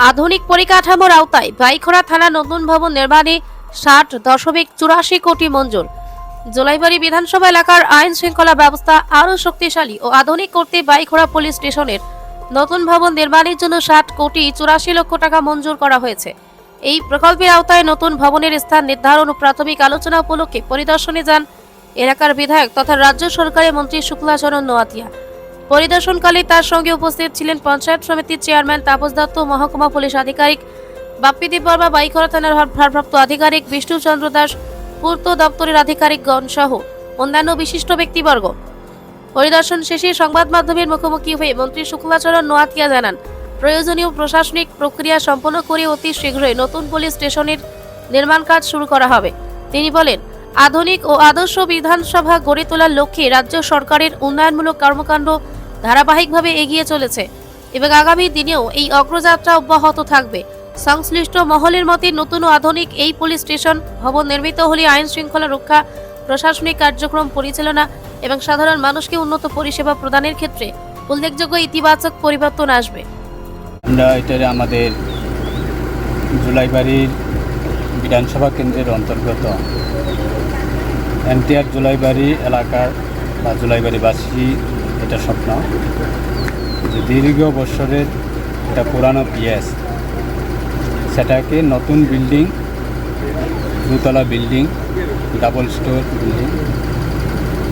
আধুনিক পরিকাঠামোর আওতায় বাইখরা থানা নতুন ভবন নির্মাণে 60.84 কোটি মঞ্জুর। জোলাইবাড়ি বিধানসভা এলাকার আইন শৃঙ্খলা ব্যবস্থা আরও শক্তিশালী ও আধুনিক করতে বাইখরা পুলিশ স্টেশনের নতুন ভবন নির্মাণের জন্য 60.84 কোটি টাকা মঞ্জুর করা হয়েছে। এই প্রকল্পের আওতায় নতুন ভবনের স্থান নির্ধারণ ও প্রাথমিক আলোচনা উপলক্ষে পরিদর্শনে যান এলাকার বিধায়ক তথা রাজ্য সরকারের মন্ত্রী শুক্লাচরণ নোয়াতিয়া। পরিদর্শনকালে তার সঙ্গে উপস্থিত ছিলেন পঞ্চায়েত সমিতির চেয়ারম্যান তাপস দত্ত, মহকুমা পুলিশ আধিকারিক বাপ্পিদীপ বর্মা, বাইখরা থানার ভারপ্রাপ্ত আধিকারিক বিষ্ণুচন্দ্র দাস, পূর্ত দপ্তরের আধিকারিকগণ সহ অন্যান্য বিশিষ্ট ব্যক্তিবর্গ। পরিদর্শন শেষে সংবাদ মাধ্যমের মুখোমুখি হয়ে মন্ত্রী শুক্লাচরণ নোয়াতিয়া জানান, প্রয়োজনীয় প্রশাসনিক প্রক্রিয়া সম্পন্ন করে অতি শীঘ্রই নতুন পুলিশ স্টেশনের নির্মাণ কাজ শুরু করা হবে। তিনি বলেন, আধুনিক ও আদর্শ বিধানসভা গড়ে তোলার লক্ষ্যে রাজ্য সরকারের উন্নয়নমূলক কর্মকাণ্ড ধারাবাহিকভাবে এগিয়ে চলেছে এবং আগামী দিনেও এই অগ্রযাত্রা অব্যাহত থাকবে। সংশ্লিষ্ট মহলের মতে নতুন ও আধুনিক এই পুলিশ স্টেশন ভবন নির্মিত হলে আইন শৃঙ্খলা রক্ষা, প্রশাসনিক কার্যক্রম পরিচালনা এবং সাধারণ মানুষকে উন্নত পরিষেবা প্রদানের ক্ষেত্রে উল্লেখযোগ্য ইতিবাচক পরিবর্তন আসবে। আমরা এটা আমাদের জুলাইবাড়ির বিধানসভা কেন্দ্রের অন্তর্গত এনটিআর জুলাইবাড়ি এলাকার বা জুলাইবাড়িবাসী এটা স্বপ্ন যে দীর্ঘ বছরের একটা পুরানো পিএস সেটাকে নতুন বিল্ডিং, দুতলা বিল্ডিং, ডাবল স্টোর বিল্ডিং,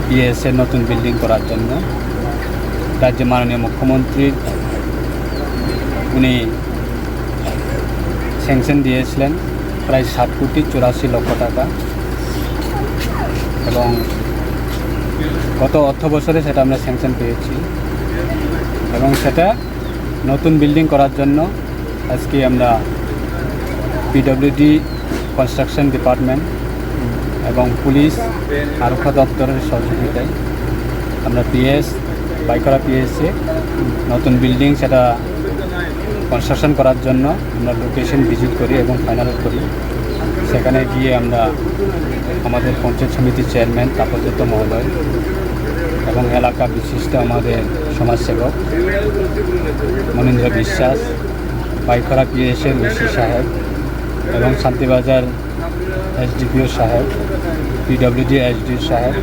পিএসের নতুন বিল্ডিং করার জন্য রাজ্যের মাননীয় মুখ্যমন্ত্রী উনি স্যাংশন দিয়েছিলেন প্রায় 60.84 কোটি টাকা এবং গত অর্থ বছরে সেটা আমরা স্যাংশন পেয়েছি এবং সেটা নতুন বিল্ডিং করার জন্য আজকে আমরা পিডব্লিউডি কনস্ট্রাকশন ডিপার্টমেন্ট এবং পুলিশ আরক্ষা দপ্তরের সহযোগিতায় আমরা বাইখরা পিএসে নতুন বিল্ডিং সেটা কনস্ট্রাকশন করার জন্য আমরা লোকেশন ভিজিট করি এবং ফাইনাল করি। সেখানে গিয়ে আমরা আমাদের পঞ্চায়েত সমিতির চেয়ারম্যান তাপস দত্ত মহোদয় এবং এলাকা বিশিষ্ট আমাদের সমাজসেবক মনীন্দ্র বিশ্বাস, বাইখরা পিএসের ওসি সাহেব এবং শান্তিবাজার এসডিপিও সাহেব, পিডব্লিউডি এসডি সাহেব,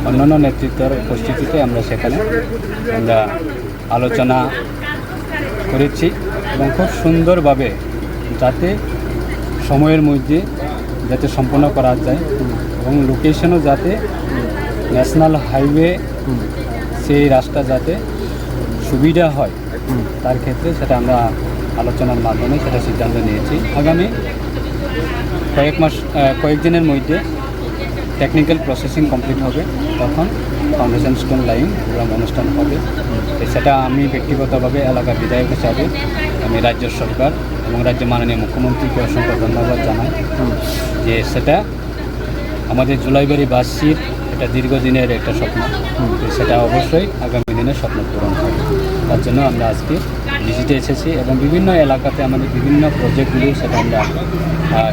অন্যান্য নেতৃত্বের উপস্থিতিতে আমরা সেখানে আলোচনা করেছি এবং খুব সুন্দরভাবে যাতে সময়ের মধ্যে যাতে সম্পন্ন করা যায় এবং লোকেশনও যাতে ন্যাশনাল হাইওয়ে সেই রাস্তা যাতে সুবিধা হয় তার ক্ষেত্রে সেটা আমরা আলোচনার মাধ্যমে সেটা সিদ্ধান্ত নিয়েছি। আগামী কয়েকদিনের মধ্যে টেকনিক্যাল প্রসেসিং কমপ্লিট হবে, তখন ফাউন্ডেশন স্টোন লাইন প্রোগ্রাম অনুষ্ঠান হবে। সেটা আমি ব্যক্তিগতভাবে এলাকার বিধায়ক হিসাবে আমি রাজ্য সরকার এবং রাজ্যের মাননীয় মুখ্যমন্ত্রীকে অসংখ্য ধন্যবাদ জানাই যে সেটা আমাদের জুলাইবাড়িবাসীর এটা দীর্ঘদিনের একটা স্বপ্ন, সেটা অবশ্যই আগামী দিনে স্বপ্ন পূরণ হবে। তার জন্য আমরা আজকে ভিজিটে এসেছি এবং বিভিন্ন এলাকাতে আমাদের বিভিন্ন প্রজেক্টগুলি সেটা আমরা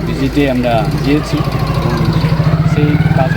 ভিজিটে আমরা গিয়েছি এবং সেই কাজ